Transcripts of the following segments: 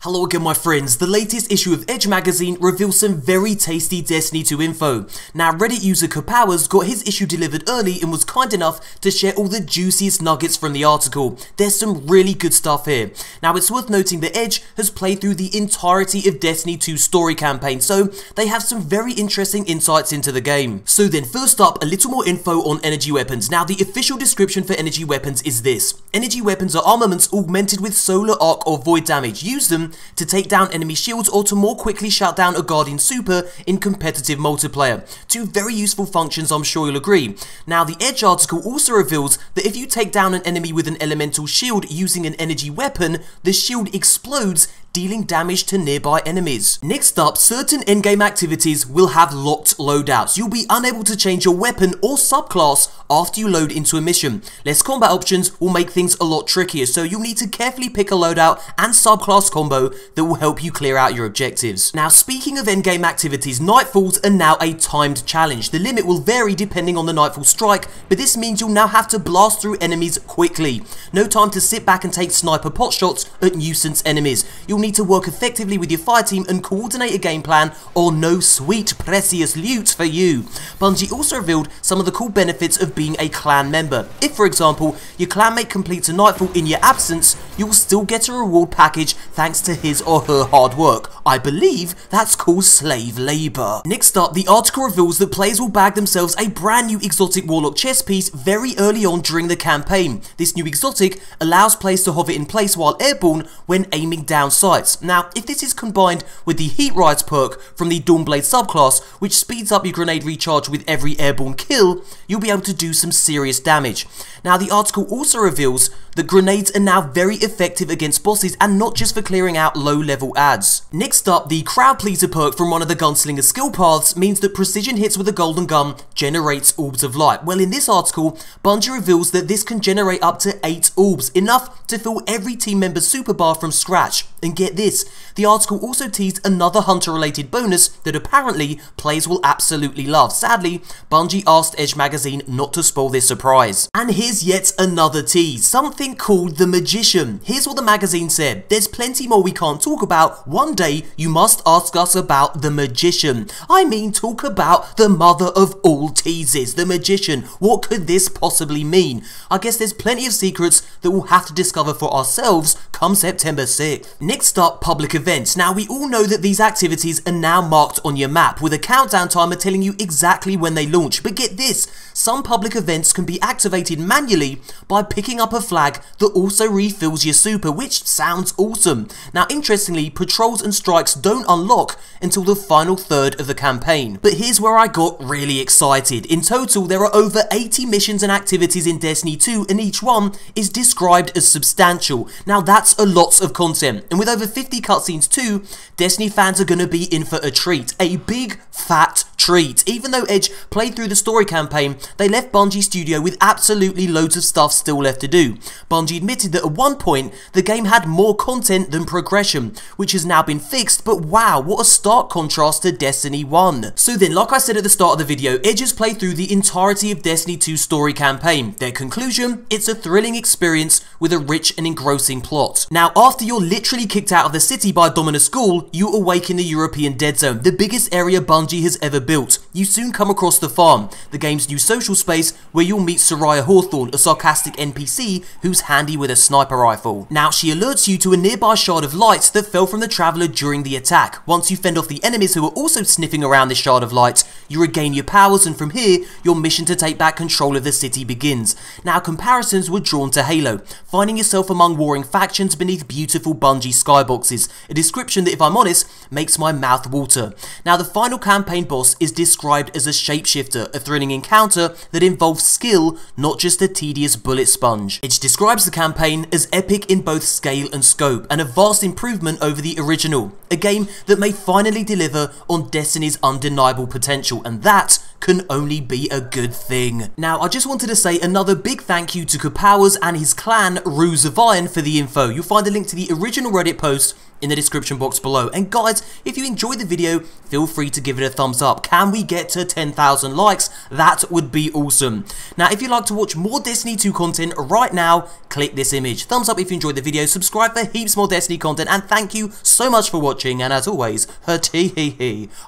Hello again my friends, the latest issue of Edge magazine reveals some very tasty Destiny 2 info. Now Reddit user Kapowers got his issue delivered early and was kind enough to share all the juiciest nuggets from the article. There's some really good stuff here. Now it's worth noting that Edge has played through the entirety of Destiny 2's story campaign, so they have some very interesting insights into the game. So then first up, a little more info on energy weapons. Now the official description for energy weapons is this. Energy weapons are armaments augmented with solar arc or void damage. Use them to take down enemy shields or to more quickly shut down a Guardian super in competitive multiplayer. Two very useful functions, I'm sure you'll agree. Now the Edge article also reveals that if you take down an enemy with an elemental shield using an energy weapon, the shield explodes, dealing damage to nearby enemies. Next up, certain endgame activities will have locked loadouts. You'll be unable to change your weapon or subclass after you load into a mission. Less combat options will make things a lot trickier, so you'll need to carefully pick a loadout and subclass combo that will help you clear out your objectives. Now speaking of endgame activities, Nightfalls are now a timed challenge. The limit will vary depending on the Nightfall strike, but this means you'll now have to blast through enemies quickly. No time to sit back and take sniper potshots at nuisance enemies. You'll need to work effectively with your fire team and coordinate a game plan, or no sweet precious loot for you. Bungie also revealed some of the cool benefits of being a clan member. If for example your clanmate completes a Nightfall in your absence, you'll still get a reward package thanks to his or her hard work. I believe that's called slave labor. Next up, the article reveals that players will bag themselves a brand new exotic Warlock chest piece very early on during the campaign. This new exotic allows players to hover in place while airborne when aiming down sights. Now, if this is combined with the Heat Rides perk from the Dawnblade subclass, which speeds up your grenade recharge with every airborne kill, you'll be able to do some serious damage. Now, the article also reveals that grenades are now very effective against bosses and not just for clearing out low-level ads. Next up, the Crowd Pleaser perk from one of the Gunslinger skill paths means that precision hits with a golden gun generates orbs of light. Well, in this article, Bungie reveals that this can generate up to 8 orbs, enough to fill every team member's super bar from scratch. And get this, the article also teased another Hunter-related bonus that apparently players will absolutely love. Sadly, Bungie asked Edge magazine not to spoil this surprise. And here's yet another tease, something called the Magician. Here's what the magazine said: there's plenty more we can't talk about. One day, you must ask us about the Magician. I mean, talk about the mother of all teases, the Magician. What could this possibly mean? I guess there's plenty of secrets that we'll have to discover for ourselves come September 6th. Next up, public events. Now we all know that these activities are now marked on your map with a countdown timer telling you exactly when they launch. But get this, some public events can be activated manually by picking up a flag that also refills your super, which sounds awesome. Now interestingly, patrols and strikes don't unlock until the final third of the campaign. But here's where I got really excited. In total, there are over 80 missions and activities in Destiny 2, and each one is described as substantial. Now that's a lot of content, and with over 50 cutscenes too, Destiny fans are gonna be in for a treat. A big, fat treat. Even though Edge played through the story campaign, they left Bungie Studio with absolutely loads of stuff still left to do. Bungie admitted that at one point, the game had more content than progression, which has now been fixed, but wow, what a stark contrast to Destiny 1. So then, like I said at the start of the video, Edge has played through the entirety of Destiny 2's story campaign. Their conclusion: it's a thrilling experience with a rich and engrossing plot. Now, after you're literally kicked out of the city by Dominus Ghoul, you awake in the European Dead Zone, the biggest area Bungie has ever built. You soon come across the farm, the game's new social space where you'll meet Soraya Hawthorne, a sarcastic NPC who's handy with a sniper rifle. Now, she alerts you to a nearby shard of light that fell from the Traveler during the attack. Once you fend off the enemies who are also sniffing around this shard of light, you regain your powers, and from here, your mission to take back control of the city begins. Now, comparisons were drawn to Halo, finding yourself among warring factions beneath beautiful Bungie skyboxes, a description that, if I'm honest, makes my mouth water. Now, the final campaign boss is described as a shapeshifter, a thrilling encounter that involves skill, not just a tedious bullet sponge. It describes the campaign as epic in both scale and scope, and a vast improvement over the original, a game that may finally deliver on Destiny's undeniable potential, and that can only be a good thing. Now, I just wanted to say another big thank you to Kapowers and his clan, Ruse of Iron, for the info. You'll find a link to the original Reddit post in the description box below. And guys, if you enjoyed the video, feel free to give it a thumbs up. Can we get to 10,000 likes? That would be awesome. Now, if you'd like to watch more Destiny 2 content right now, click this image. Thumbs up if you enjoyed the video, subscribe for heaps more Destiny content, and thank you so much for watching, and as always,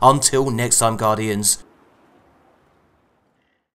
until next time, Guardians.